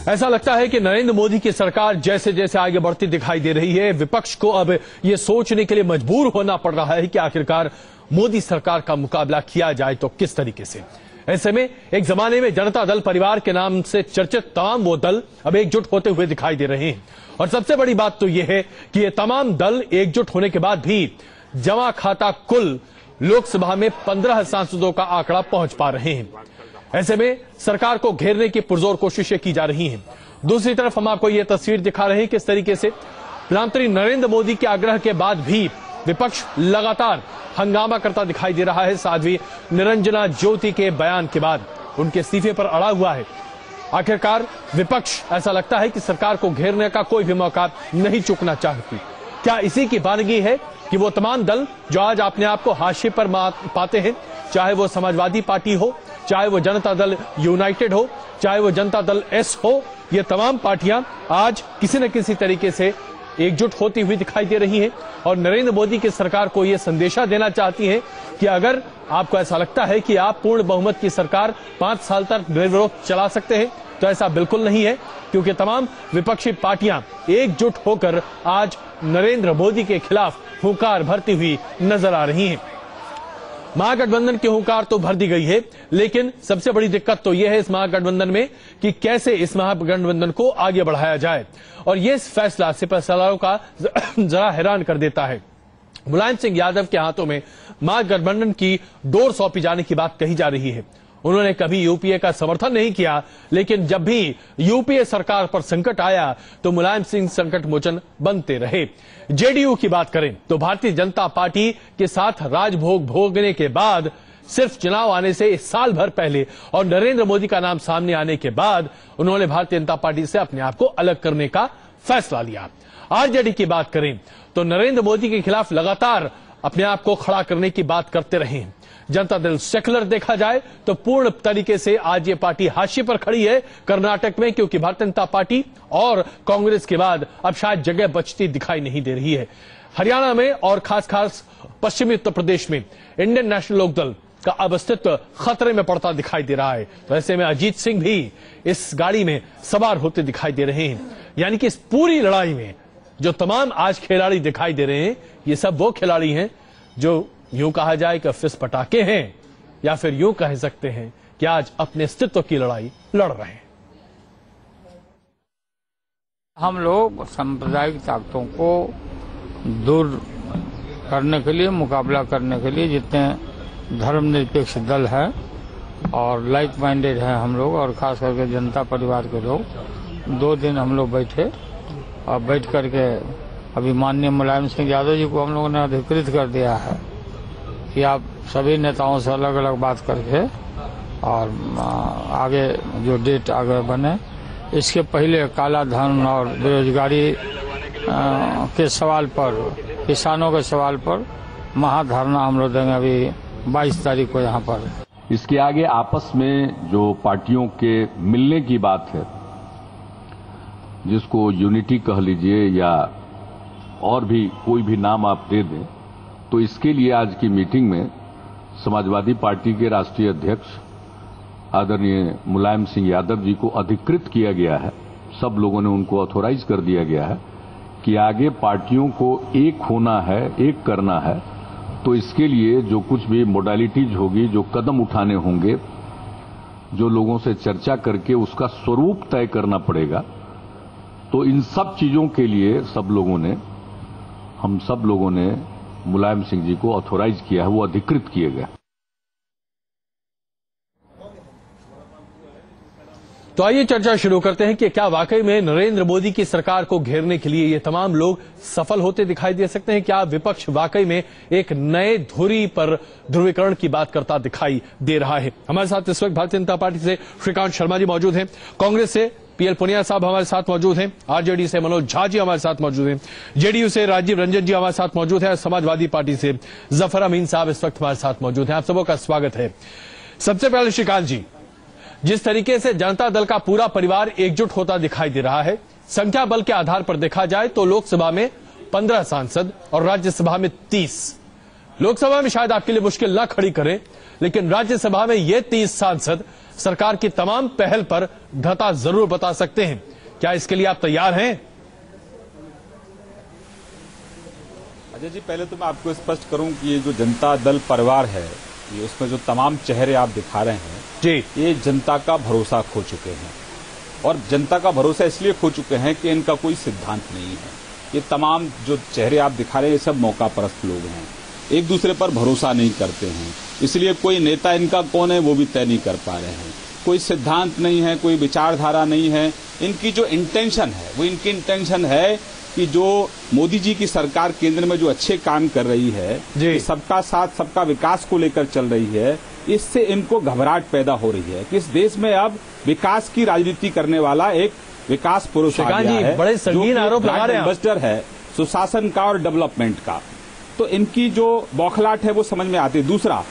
ऐसा लगता है कि नरेंद्र मोदी की सरकार जैसे जैसे आगे बढ़ती दिखाई दे रही है, विपक्ष को अब ये सोचने के लिए मजबूर होना पड़ रहा है कि आखिरकार मोदी सरकार का मुकाबला किया जाए तो किस तरीके से। ऐसे में एक जमाने में जनता दल परिवार के नाम से चर्चित तमाम वो दल अब एकजुट होते हुए दिखाई दे रहे हैं। और सबसे बड़ी बात तो यह है कि ये तमाम दल एकजुट होने के बाद भी जमा खाता कुल लोकसभा में 15 सांसदों का आंकड़ा पहुंच पा रहे हैं। ऐसे में सरकार को घेरने की पुरजोर कोशिशें की जा रही हैं। दूसरी तरफ हम आपको यह तस्वीर दिखा रहे हैं किस तरीके से प्रधानमंत्री नरेंद्र मोदी के आग्रह के बाद भी विपक्ष लगातार हंगामा करता दिखाई दे रहा है। साध्वी निरंजना ज्योति के बयान के बाद उनके इस्तीफे पर अड़ा हुआ है। आखिरकार विपक्ष ऐसा लगता है कि सरकार को घेरने का कोई भी मौका नहीं चूकना चाहती। क्या इसी की वानगी है कि वो तमाम दल जो आज अपने आप को हाशिए पर पाते हैं, चाहे वो समाजवादी पार्टी हो, चाहे वो जनता दल यूनाइटेड हो, चाहे वो जनता दल एस हो, ये तमाम पार्टियां आज किसी न किसी तरीके से एकजुट होती हुई दिखाई दे रही हैं और नरेंद्र मोदी की सरकार को यह संदेशा देना चाहती हैं कि अगर आपको ऐसा लगता है कि आप पूर्ण बहुमत की सरकार 5 साल तक निर्विरोध चला सकते हैं, तो ऐसा बिल्कुल नहीं है, क्योंकि तमाम विपक्षी पार्टियां एकजुट होकर आज नरेंद्र मोदी के खिलाफ हुंकार भरती हुई नजर आ रही हैं। महागठबंधन की हुंकार तो भर दी गई है, लेकिन सबसे बड़ी दिक्कत तो यह है इस महागठबंधन में कि कैसे इस महागठबंधन को आगे बढ़ाया जाए। और यह फैसला सिपहसालारों का जरा हैरान कर देता है। मुलायम सिंह यादव के हाथों में महागठबंधन की डोर सौंपी जाने की बात कही जा रही है। उन्होंने कभी यूपीए का समर्थन नहीं किया, लेकिन जब भी यूपीए सरकार पर संकट आया तो मुलायम सिंह संकट मोचन बनते रहे। जेडीयू की बात करें तो भारतीय जनता पार्टी के साथ राजभोग भोगने के बाद, सिर्फ चुनाव आने से 1 साल भर पहले और नरेंद्र मोदी का नाम सामने आने के बाद उन्होंने भारतीय जनता पार्टी से अपने आप को अलग करने का फैसला लिया। आरजेडी की बात करें तो नरेंद्र मोदी के खिलाफ लगातार अपने आप को खड़ा करने की बात करते रहे। जनता दल सेकुलर देखा जाए तो पूर्ण तरीके से आज ये पार्टी हाशिए पर खड़ी है कर्नाटक में, क्योंकि भारतीय जनता पार्टी और कांग्रेस के बाद अब शायद जगह बचती दिखाई नहीं दे रही है। हरियाणा में और खास पश्चिमी उत्तर प्रदेश में इंडियन नेशनल लोकदल का अब अस्तित्व खतरे में पड़ता दिखाई दे रहा है। तो ऐसे में अजीत सिंह भी इस गाड़ी में सवार होते दिखाई दे रहे हैं। यानी कि इस पूरी लड़ाई में जो तमाम आज खिलाड़ी दिखाई दे रहे हैं, ये सब वो खिलाड़ी हैं जो यूं कहा जाए कि फिस पटाके हैं, या फिर यूं कह सकते हैं कि आज अपने अस्तित्व की लड़ाई लड़ रहे हैं। हम लोग सांप्रदायिक ताकतों को दूर करने के लिए, मुकाबला करने के लिए जितने धर्मनिरपेक्ष दल है और लाइक माइंडेड है हम लोग, और खास करके जनता परिवार के लोग, 2 दिन हम लोग बैठे और बैठ करके अभी माननीय मुलायम सिंह यादव जी को हम लोगों ने अधिकृत कर दिया है कि आप सभी नेताओं से अलग अलग बात करके और आगे जो डेट आगे बने। इसके पहले काला धन और बेरोजगारी के सवाल पर, किसानों के सवाल पर महाधरना हम लोग देंगे अभी 22 तारीख को यहाँ पर। इसके आगे आपस में जो पार्टियों के मिलने की बात है, जिसको यूनिटी कह लीजिए या और भी कोई भी नाम आप दे दें, तो इसके लिए आज की मीटिंग में समाजवादी पार्टी के राष्ट्रीय अध्यक्ष आदरणीय मुलायम सिंह यादव जी को अधिकृत किया गया है। सब लोगों ने उनको ऑथोराइज कर दिया गया है कि आगे पार्टियों को एक होना है, एक करना है। तो इसके लिए जो कुछ भी मोडालिटीज होगी, जो कदम उठाने होंगे, जो लोगों से चर्चा करके उसका स्वरूप तय करना पड़ेगा। तो इन सब चीजों के लिए हम सब लोगों ने मुलायम सिंह जी को ऑथोराइज किया है, वो अधिकृत किए गए। तो आइए चर्चा शुरू करते हैं कि क्या वाकई में नरेंद्र मोदी की सरकार को घेरने के लिए ये तमाम लोग सफल होते दिखाई दे सकते हैं। क्या विपक्ष वाकई में एक नए धुरी पर ध्रुवीकरण की बात करता दिखाई दे रहा है। हमारे साथ इस वक्त भारतीय जनता पार्टी से श्रीकांत शर्मा जी मौजूद हैं, कांग्रेस से पीएल पुनिया साहब हमारे साथ मौजूद हैं, आरजेडी से मनोज झा जी हमारे साथ मौजूद हैं, जेडीयू से राजीव रंजन जी हमारे साथ मौजूद है, समाजवादी पार्टी से जफर अमीन साहब इस वक्त हमारे साथ मौजूद हैं। आप सबों का स्वागत है। सबसे पहले श्रीकांत जी, जिस तरीके से जनता दल का पूरा परिवार एकजुट होता दिखाई दे रहा है, संख्या बल के आधार पर देखा जाए तो लोकसभा में 15 सांसद और राज्यसभा में 30। लोकसभा में शायद आपके लिए मुश्किल ना खड़ी करें, लेकिन राज्यसभा में ये 30 सांसद सरकार की तमाम पहल पर ढता जरूर बता सकते हैं। क्या इसके लिए आप तैयार हैं? अजय जी, पहले तो मैं आपको स्पष्ट करूं कि ये जो जनता दल परिवार है, ये उसमें जो तमाम चेहरे आप दिखा रहे हैं जी, ये जनता का भरोसा खो चुके हैं। और जनता का भरोसा इसलिए खो चुके हैं कि इनका कोई सिद्धांत नहीं है। ये तमाम जो चेहरे आप दिखा रहे हैं, ये सब मौका परस्त लोग हैं, एक दूसरे पर भरोसा नहीं करते हैं। इसलिए कोई नेता इनका कौन है वो भी तय नहीं कर पा रहे हैं। कोई सिद्धांत नहीं है, कोई विचारधारा नहीं है। इनकी जो इंटेंशन है वो इनकी इंटेंशन है कि जो मोदी जी की सरकार केंद्र में जो अच्छे काम कर रही है, सबका साथ सबका विकास को लेकर चल रही है, इससे इनको घबराहट पैदा हो रही है कि इस देश में अब विकास की राजनीति करने वाला एक विकास पुरुष आ गया है, बड़े संगीन आरोप लगा रहे हैं, एम्बेसडर है सुशासन का और डेवलपमेंट का। तो इनकी जो बौखलाहट है वो समझ में आती है। दूसरा,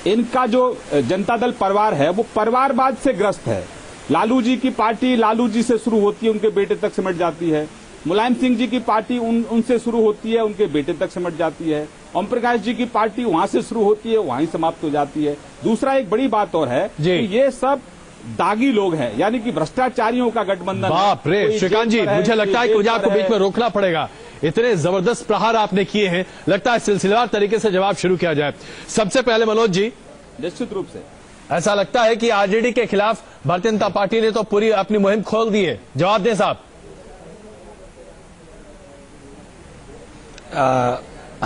इनका जो जनता दल परिवार है वो परिवारवाद से ग्रस्त है। लालू जी की पार्टी लालू जी से शुरू होती है, उनके बेटे तक सिमट जाती है। मुलायम सिंह जी की पार्टी उनसे शुरू होती है, उनके बेटे तक सिमट जाती है। ओम प्रकाश जी की पार्टी वहां से शुरू होती है, वहीं समाप्त हो जाती है। दूसरा, एक बड़ी बात और है कि ये सब दागी लोग हैं, यानी कि भ्रष्टाचारियों का गठबंधन। बाप रे श्रीकांत जी, मुझे लगता है कि मुझे आपको बीच में रोकना पड़ेगा। इतने जबरदस्त प्रहार आपने किए हैं, लगता है सिलसिलेवार तरीके से जवाब शुरू किया जाए। सबसे पहले मनोज जी, निश्चित रूप से ऐसा लगता है कि आरजेडी के खिलाफ भारतीय जनता पार्टी ने तो पूरी अपनी मुहिम खोल दी है। जवाब दें साहब।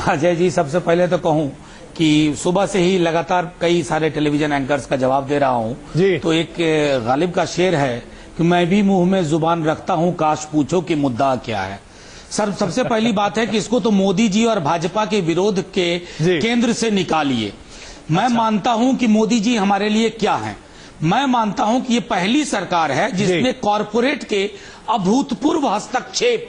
अजय जी, सबसे पहले तो कहूं कि सुबह से ही लगातार कई सारे टेलीविजन एंकर्स का जवाब दे रहा हूं, तो एक गालिब का शेर है कि मैं भी मुंह में जुबान रखता हूं, काश पूछो कि मुद्दा क्या है। सर, सबसे पहली बात है कि इसको तो मोदी जी और भाजपा के विरोध के केंद्र से निकालिए। मैं मानता हूं कि मोदी जी हमारे लिए क्या हैं। मैं मानता हूं कि ये पहली सरकार है जिसने कॉरपोरेट के अभूतपूर्व हस्तक्षेप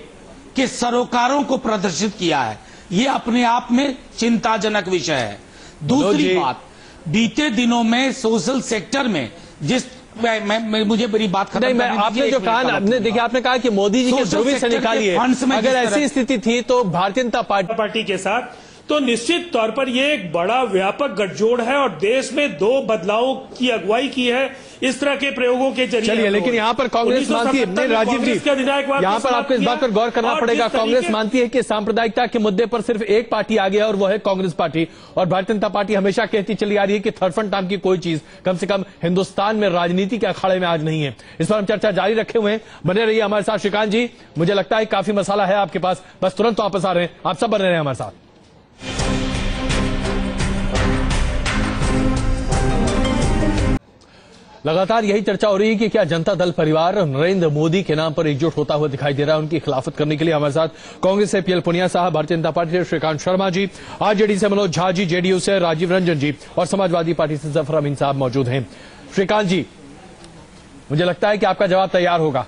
के सरोकारों को प्रदर्शित किया है। ये अपने आप में चिंताजनक विषय है। दूसरी बात, बीते दिनों में सोशल सेक्टर में जिस मुझे बड़ी बात खत्म नहीं, मैं आपने जो कहा, आपने देखिए, आपने कहा कि मोदी जी के ध्रुवी से निकालिए। अगर ऐसी स्थिति थी तो भारतीय जनता पार्टी के साथ तो निश्चित तौर पर ये एक बड़ा व्यापक गठजोड़ है और देश में 2 बदलावों की अगुवाई की है इस तरह के प्रयोगों के जरिए। चलिए, लेकिन यहाँ पर कांग्रेस मानती है, नहीं राजीव जी, यहाँ पर आपको इस बात पर गौर करना पड़ेगा। कांग्रेस मानती है कि सांप्रदायिकता के मुद्दे पर सिर्फ एक पार्टी आगे है और वो है कांग्रेस पार्टी। और भारतीय जनता पार्टी हमेशा कहती चली आ रही है कि थरफन नाम की कोई चीज कम से कम हिंदुस्तान में राजनीति के अखाड़े में आज नहीं है। इस पर हम चर्चा जारी रखे हुए हैं, बने रहिए हमारे साथ। श्रीकांत जी, मुझे लगता है काफी मसाला है आपके पास, बस तुरंत वापस आ रहे हैं। आप सब बने रहे हमारे साथ। लगातार यही चर्चा हो रही है कि क्या जनता दल परिवार नरेंद्र मोदी के नाम पर एकजुट होता हुआ दिखाई दे रहा है। उनकी खिलाफत करने के लिए हमारे साथ कांग्रेस से पीएल पुनिया साहब, भारतीय जनता पार्टी से श्रीकांत शर्मा जी, आरजेडी से मनोज झा जी, जेडीयू से राजीव रंजन जी और समाजवादी पार्टी से जफर अमीन साहब मौजूद हैं। श्रीकांत जी, मुझे लगता है कि आपका जवाब तैयार होगा।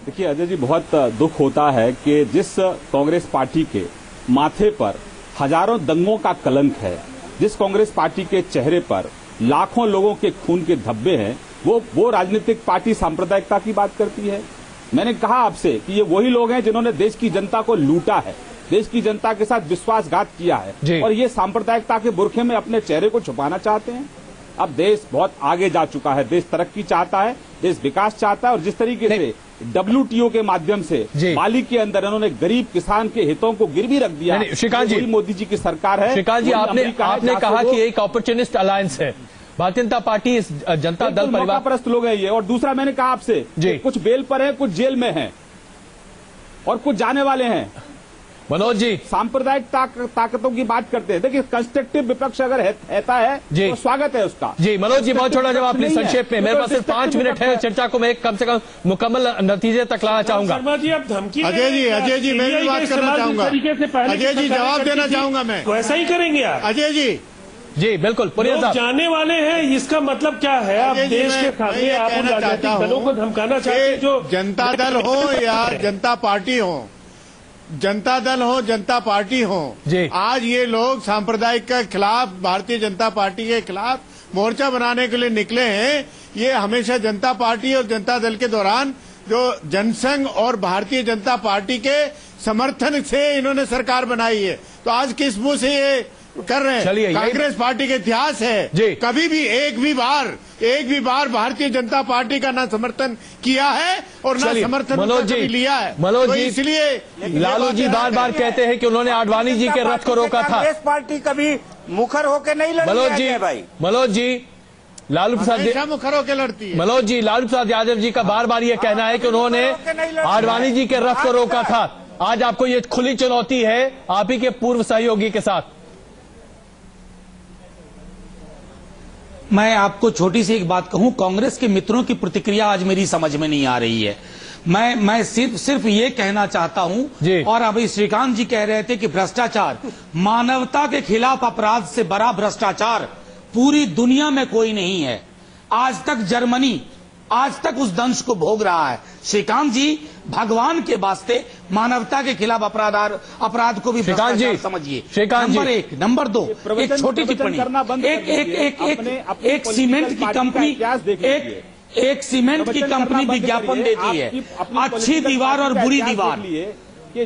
देखिए अजय जी, बहुत दुख होता है कि जिस कांग्रेस पार्टी के माथे पर हजारों दंगों का कलंक है, जिस कांग्रेस पार्टी के चेहरे पर लाखों लोगों के खून के धब्बे हैं, वो राजनीतिक पार्टी सांप्रदायिकता की बात करती है। मैंने कहा आपसे कि ये वही लोग हैं जिन्होंने देश की जनता को लूटा है, देश की जनता के साथ विश्वासघात किया है और ये सांप्रदायिकता के बुरखे में अपने चेहरे को छुपाना चाहते हैं। अब देश बहुत आगे जा चुका है, देश तरक्की चाहता है, देश विकास चाहता है और जिस तरीके से WTO के माध्यम से बाली के अंदर इन्होंने गरीब किसान के हितों को गिरवी रख दिया। श्रीकांत जी, मोदी जी की सरकार है। श्रीकांत जी, आपने कहा कि एक अपॉर्चुनिस्ट अलायंस है भारतीय जनता पार्टी, इस जनता दल परिवार परस्त लोग हैं ये। और दूसरा, मैंने कहा आपसे, कुछ बेल पर है, कुछ जेल में है और कुछ जाने वाले हैं। मनोज जी, सांप्रदायिक ताकतों की बात करते हैं। देखिए, कंस्ट्रक्टिव विपक्ष अगर रहता है तो स्वागत है उसका। जी मनोज जी, बहुत छोटा जवाब प्लीज संक्षेप में। मेरे पास सिर्फ 5 मिनट है, चर्चा को मैं कम से कम मुकम्मल नतीजे तक लाना चाहूंगा। शर्मा जी, अब धमकी अजय जी मैं भी बात करना चाहूंगा। अजय जी, जवाब देना चाहूंगा मैं। वैसा ही करेंगे आप? अजय जी बिल्कुल, पुनिया साहब, जाने वाले हैं, इसका मतलब क्या है? आप देश के सामने आप उन राजनीतिक दलों को धमकाना चाहते हैं जो जनता दल हो या जनता पार्टी हो, जनता दल हो जनता पार्टी हो, आज ये लोग सांप्रदायिक के खिलाफ, भारतीय जनता पार्टी के खिलाफ मोर्चा बनाने के लिए निकले हैं। ये हमेशा जनता पार्टी और जनता दल के दौरान जो जनसंघ और भारतीय जनता पार्टी के समर्थन से इन्होंने सरकार बनाई है। तो आज किस मुंह से ये कर रहे चलिए, हैं। कांग्रेस पार्टी के इतिहास है जी। कभी भी एक भी बार भारतीय जनता पार्टी का ना समर्थन किया है और ना समर्थन मनोज जी लिया है। मनोज तो जी इसलिए लालू जी बार कहते हैं कि उन्होंने आडवाणी जी के रथ को रोका था। कांग्रेस पार्टी कभी मुखर होकर नहीं लड़ी है भाई। मनोज जी लालू प्रसाद मुखर होकर लड़ती है। मनोज जी लालू प्रसाद यादव जी का बार ये कहना है कि उन्होंने आडवाणी जी के रथ को रोका था। आज आपको ये खुली चुनौती है आप ही के पूर्व सहयोगी के साथ। मैं आपको छोटी सी एक बात कहूं, कांग्रेस के मित्रों की प्रतिक्रिया आज मेरी समझ में नहीं आ रही है। मैं सिर्फ ये कहना चाहता हूं, और अभी श्रीकांत जी कह रहे थे कि भ्रष्टाचार, मानवता के खिलाफ अपराध से बड़ा भ्रष्टाचार पूरी दुनिया में कोई नहीं है। आज तक जर्मनी आज तक उस दंश को भोग रहा है। श्रीकांत जी भगवान के वास्ते मानवता के खिलाफ अपराध को भी भ्रष्टाचार समझिए। नंबर एक। नंबर दो, एक छोटी टिप्पणी, एक सीमेंट की कंपनी एक सीमेंट की कंपनी विज्ञापन देती है, अच्छी दीवार और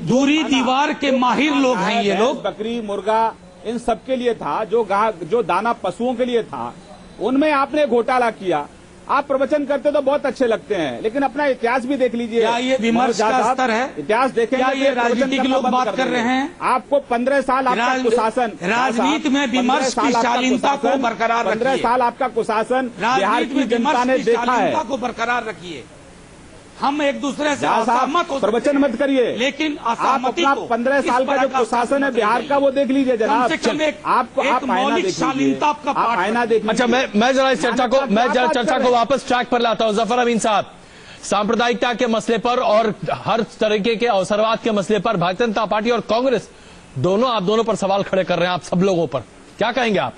बुरी दीवार के माहिर लोग हैं ये लोग। बकरी मुर्गा इन सबके लिए था, जो दाना पशुओं के लिए था, उनमें आपने घोटाला किया। आप प्रवचन करते तो बहुत अच्छे लगते हैं, लेकिन अपना इतिहास भी देख लीजिए। क्या ये विमर्श का स्तर है? इतिहास देखेंगे। क्या ये राजनीतिक लोग बात कर रहे हैं? आपको 15 साल आपका कुशासन, राजनीति में विमर्श की शालीनता को बरकरार रखिए। 15 साल आपका कुशासन बिहार की जनता ने देखा है। को बरकरार रखिए। हम एक दूसरे से असहमत हो, प्रवचन मत करिए, लेकिन आप अपना 15 साल का जो प्रशासन है बिहार का वो देख लीजिए जनाब। आपको आप मौलिक शालीनता आपका आईना देखिए। अच्छा, मैं जरा इस चर्चा को वापस ट्रैक पर लाता हूं। जफर अमीन साहब, सांप्रदायिकता के मसले पर और हर तरीके के अवसरवाद के मसले पर भारतीय जनता पार्टी और कांग्रेस आप दोनों पर सवाल खड़े कर रहे हैं। आप सब लोगों पर क्या कहेंगे आप?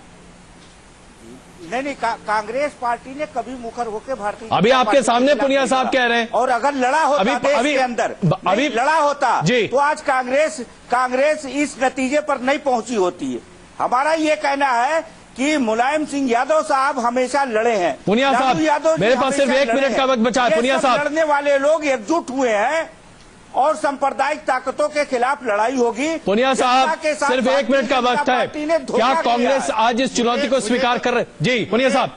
नहीं, कांग्रेस पार्टी ने कभी मुखर होकर भारतीय अभी आपके सामने पुनिया साहब कह रहे हैं, और अगर लड़ा होता देश के अंदर अभी लड़ा होता तो आज कांग्रेस इस नतीजे पर नहीं पहुंची होती है। हमारा ये कहना है कि मुलायम सिंह यादव साहब हमेशा लड़े हैं। पुनिया साहब, मेरे पास सिर्फ 1 मिनट का वक्त बचा है। पुनिया साहब, लड़ने वाले लोग एकजुट हुए हैं और सांप्रदायिक ताकतों के खिलाफ लड़ाई होगी। पुनिया साहब, सिर्फ 1 मिनट का वक्त है। क्या कांग्रेस आज इस चुनौती को स्वीकार कर रहे? जी पुनिया साहब।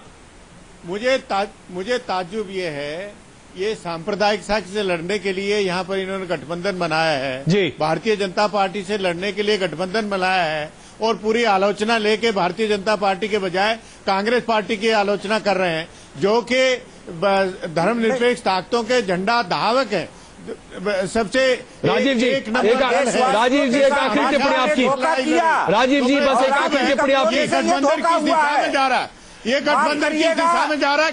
मुझे ताज्जुब ये है, ये सांप्रदायिक साक्ष्य से लड़ने के लिए यहाँ पर इन्होंने गठबंधन बनाया है जी। भारतीय जनता पार्टी से लड़ने के लिए गठबंधन बनाया है और पूरी आलोचना लेके भारतीय जनता पार्टी के बजाय कांग्रेस पार्टी की आलोचना कर रहे हैं, जो कि धर्मनिरपेक्ष ताकतों के झंडा धावक है। सबसे राजीव जी एक आखिरी टिप्पणी आपकी। राजीव जी बस एक आखिरी टिप्पणी आपकी। गठबंधन किस दिशा में जा रहा है? ये गठबंधन किस दिशा में जा रहा है?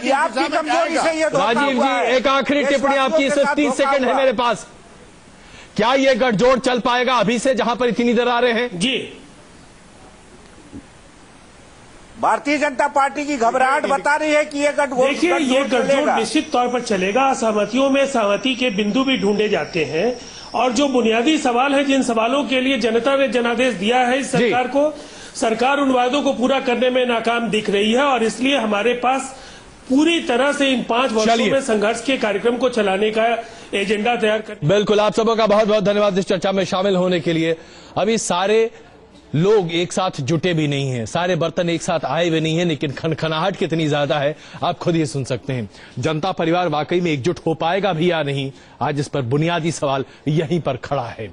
राजीव जी एक आखिरी टिप्पणी आपकी, सिर्फ 30 सेकंड है मेरे पास। क्या ये गठजोड़ चल पाएगा अभी से जहां पर इतनी दरारें हैं? जी, भारतीय जनता पार्टी की घबराहट बता रही है कि ये गठजोड़, देखिए ये गठजोड़ निश्चित तौर पर चलेगा। असहमतियों में सहमति के बिंदु भी ढूंढे जाते हैं और जो बुनियादी सवाल है, जिन सवालों के लिए जनता ने जनादेश दिया है इस सरकार को, सरकार उन वादों को पूरा करने में नाकाम दिख रही है और इसलिए हमारे पास पूरी तरह से इन 5 वर्षों में संघर्ष के कार्यक्रम को चलाने का एजेंडा तैयार कर। बिल्कुल, आप सबों का बहुत बहुत धन्यवाद इस चर्चा में शामिल होने के लिए। अभी सारे लोग एक साथ जुटे भी नहीं हैं, सारे बर्तन एक साथ आए भी नहीं हैं, लेकिन खनखनाहट कितनी ज्यादा है आप खुद ही सुन सकते हैं। जनता परिवार वाकई में एकजुट हो पाएगा भी या नहीं, आज इस पर बुनियादी सवाल यहीं पर खड़ा है।